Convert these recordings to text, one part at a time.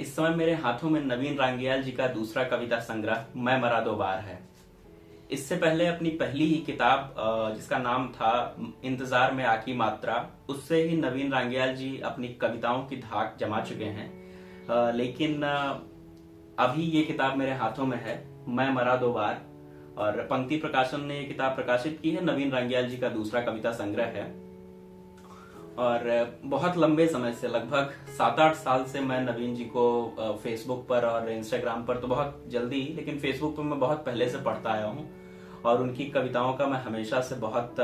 इस समय मेरे हाथों में नवीन रांगियाल जी का दूसरा कविता संग्रह मैं मरा दो बार है। इससे पहले अपनी पहली ही किताब जिसका नाम था इंतजार में आकी मात्रा, उससे ही नवीन रांगियाल जी अपनी कविताओं की धाक जमा चुके हैं। लेकिन अभी ये किताब मेरे हाथों में है, मैं मरा दो बार, और पंक्ति प्रकाशन ने ये किताब प्रकाशित की है। नवीन रांगियाल जी का दूसरा कविता संग्रह है और बहुत लंबे समय से, लगभग 7-8 साल से मैं नवीन जी को फेसबुक पर और इंस्टाग्राम पर तो बहुत जल्दी, लेकिन फेसबुक पर मैं बहुत पहले से पढ़ता आया हूँ और उनकी कविताओं का मैं हमेशा से बहुत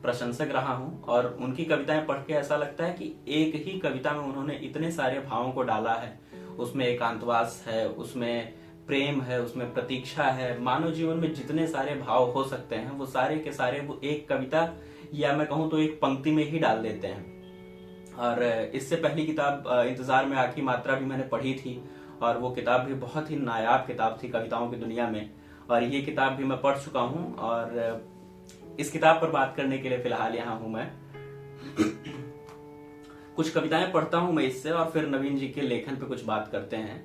प्रशंसक रहा हूँ। और उनकी कविताएं पढ़ के ऐसा लगता है कि एक ही कविता में उन्होंने इतने सारे भावों को डाला है। उसमें एकांतवास है, उसमें प्रेम है, उसमें प्रतीक्षा है, मानव जीवन में जितने सारे भाव हो सकते हैं वो सारे के सारे वो एक कविता या मैं कहूँ तो एक पंक्ति में ही डाल देते हैं। और इससे पहली किताब इंतजार में आकी मात्रा भी मैंने पढ़ी थी और वो किताब भी बहुत ही नायाब किताब थी कविताओं की दुनिया में, और ये किताब भी मैं पढ़ चुका हूँ। और इस किताब पर बात करने के लिए फिलहाल यहाँ हूँ मैं। कुछ कविताएं पढ़ता हूँ मैं इससे और फिर नवीन जी के लेखन पे कुछ बात करते हैं।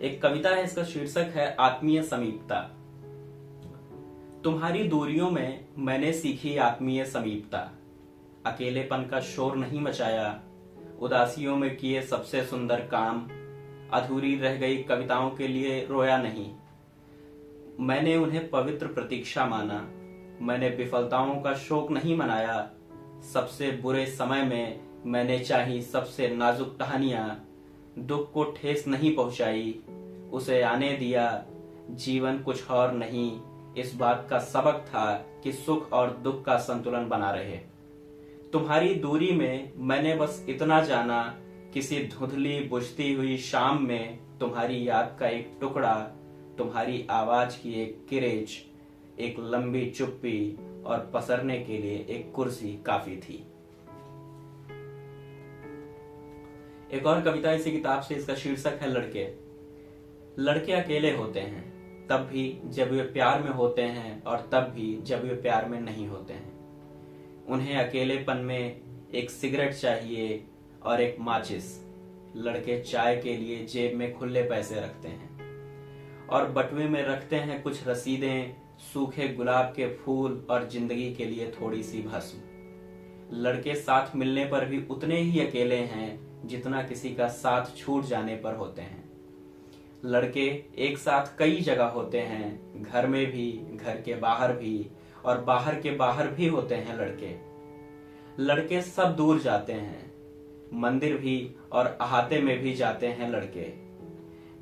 एक कविता है, इसका शीर्षक है आत्मीय समीपता। तुम्हारी दूरियों में मैंने सीखी आत्मीय समीपता, अकेलेपन का शोर नहीं मचाया, उदासियों में किए सबसे सुंदर काम, अधूरी रह गई कविताओं के लिए रोया नहीं। मैंने उन्हें पवित्र प्रतीक्षा माना, मैंने विफलताओं का शोक नहीं मनाया, सबसे बुरे समय में मैंने चाही सबसे नाजुक टहनियां, दुख को ठेस नहीं पहुंचाई, उसे आने दिया, जीवन कुछ और नहीं, इस बात का सबक था कि सुख और दुख का संतुलन बना रहे। तुम्हारी दूरी में मैंने बस इतना जाना, किसी धुंधली बुझती हुई शाम में तुम्हारी याद का एक टुकड़ा, तुम्हारी आवाज की एक किरेच, एक लंबी चुप्पी और पसरने के लिए एक कुर्सी काफी थी। एक और कविता इसी किताब से, इसका शीर्षक है लड़के। लड़के अकेले होते हैं, तब भी जब वे प्यार में होते हैं और तब भी जब वे प्यार में नहीं होते हैं। उन्हें अकेलेपन में एक सिगरेट चाहिए और एक माचिस। लड़के चाय के लिए जेब में खुले पैसे रखते हैं और बटुए में रखते हैं कुछ रसीदें, सूखे गुलाब के फूल और जिंदगी के लिए थोड़ी सी भस्म। लड़के साथ मिलने पर भी उतने ही अकेले हैं जितना किसी का साथ छूट जाने पर होते हैं। लड़के एक साथ कई जगह होते हैं, घर में भी, घर के बाहर भी और बाहर के बाहर भी होते हैं लड़के। लड़के सब दूर जाते हैं, मंदिर भी और अहाते में भी जाते हैं लड़के।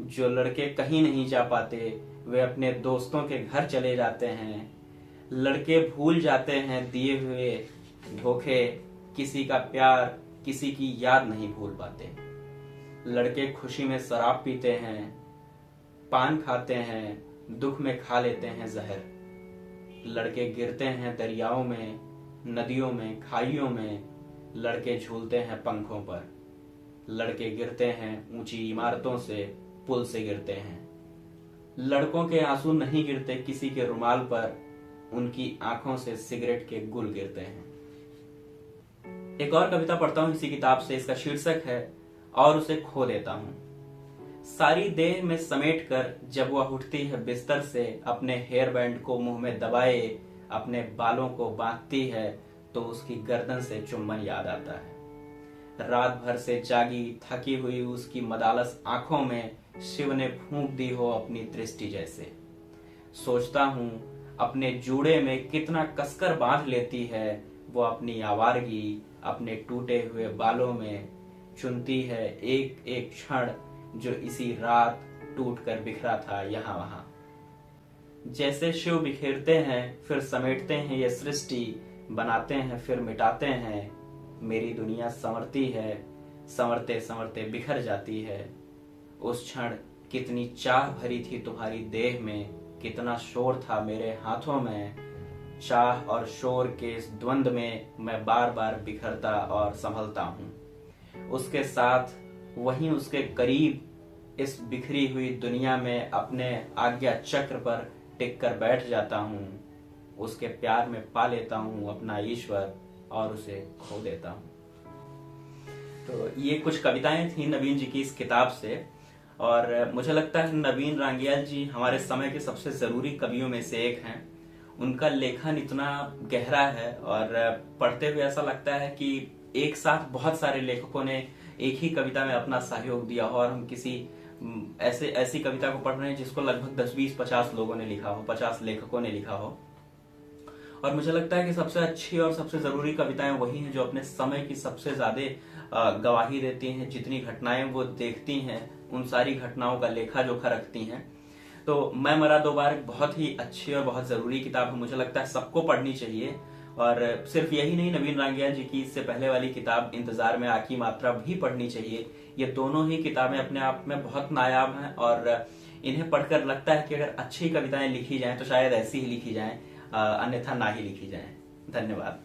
जो लड़के कहीं नहीं जा पाते वे अपने दोस्तों के घर चले जाते हैं। लड़के भूल जाते हैं दिए हुए धोखे, किसी का प्यार, किसी की याद नहीं भूल पाते। लड़के खुशी में शराब पीते हैं, पान खाते हैं, दुख में खा लेते हैं जहर। लड़के गिरते हैं दरियाओं में, नदियों में, खाइयों में। लड़के झूलते हैं पंखों पर। लड़के गिरते हैं ऊंची इमारतों से, पुल से गिरते हैं। लड़कों के आंसू नहीं गिरते किसी के रुमाल पर, उनकी आंखों से सिगरेट के गुल गिरते हैं। एक और कविता पढ़ता हूं इसी किताब से, इसका शीर्षक है और उसे खो देता हूं। सारी देह में समेट कर जब वह उठती है बिस्तर से, अपने हेयर बैंड को मुंह में दबाए अपने बालों को बांधती है तो उसकी गर्दन से चुम्बन याद आता है। रात भर से जागी थकी हुई उसकी मदालस आंखों में शिव ने फूंक दी हो अपनी दृष्टि जैसे। सोचता हूं अपने जूड़े में कितना कसकर बांध लेती है वो अपनी आवारगी, अपने टूटे हुए बालों में चुनती है एक एक क्षण जो इसी रात टूट कर बिखरा था यहाँ वहां। जैसे शिव बिखेरते हैं फिर समेटते हैं ये सृष्टि, बनाते हैं फिर मिटाते हैं। मेरी दुनिया संवरती है, संवरते संवरते बिखर जाती है। उस क्षण कितनी चाह भरी थी तुम्हारी देह में, कितना शोर था मेरे हाथों में। चाह और शोर के इस द्वंद में मैं बार बार बिखरता और संभलता हूँ। उसके साथ वहीं उसके करीब इस बिखरी हुई दुनिया में अपने आज्ञा चक्र पर टिक कर बैठ जाता हूँ। उसके प्यार में पा लेता हूँ अपना ईश्वर और उसे खो देता हूँ। तो ये कुछ कविताएं थी नवीन जी की इस किताब से। और मुझे लगता है नवीन रांगियाल जी हमारे समय के सबसे जरूरी कवियों में से एक हैं। उनका लेखन इतना गहरा है और पढ़ते हुए ऐसा लगता है कि एक साथ बहुत सारे लेखकों ने एक ही कविता में अपना सहयोग दिया हो, और हम किसी ऐसी कविता को पढ़ रहे हैं जिसको लगभग 10, 20, 50 लोगों ने लिखा हो, 50 लेखकों ने लिखा हो। और मुझे लगता है कि सबसे अच्छी और सबसे जरूरी कविताएं वही हैं जो अपने समय की सबसे ज्यादा गवाही देती हैं। जितनी घटनाएं वो देखती हैं उन सारी घटनाओं का लेखा जोखा रखती हैं। तो मैं मरा दो बार बहुत ही अच्छी और बहुत जरूरी किताब है, मुझे लगता है सबको पढ़नी चाहिए। और सिर्फ यही नहीं, नवीन रांगियाल जी की इससे पहले वाली किताब इंतजार में आकी मात्रा भी पढ़नी चाहिए। ये दोनों ही किताबें अपने आप में बहुत नायाब हैं और इन्हें पढ़कर लगता है कि अगर अच्छी कविताएं लिखी जाएं तो शायद ऐसी ही लिखी जाएं, अन्यथा ना ही लिखी जाएं। धन्यवाद।